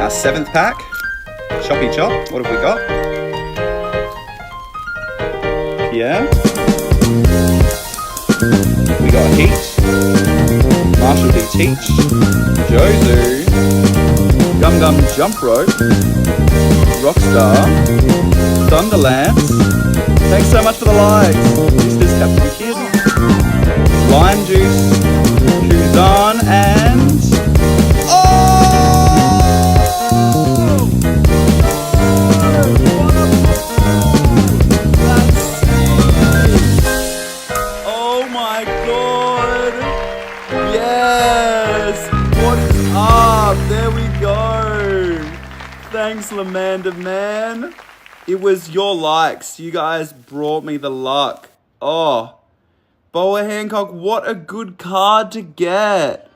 Our 7th pack. Choppy Chop. What have we got? Yeah. We got Heat. Marshall D. Teach. Jozu. Gum Gum Jump Rope. Rockstar. Thunderlance. Thanks so much for the likes. This is Captain Kid. Lime Juice. Kuzan and... Oh my god! Yes! What is up? There we go! Thanks, Lamander Man. It was your likes. You guys brought me the luck. Oh, Boa Hancock, what a good card to get.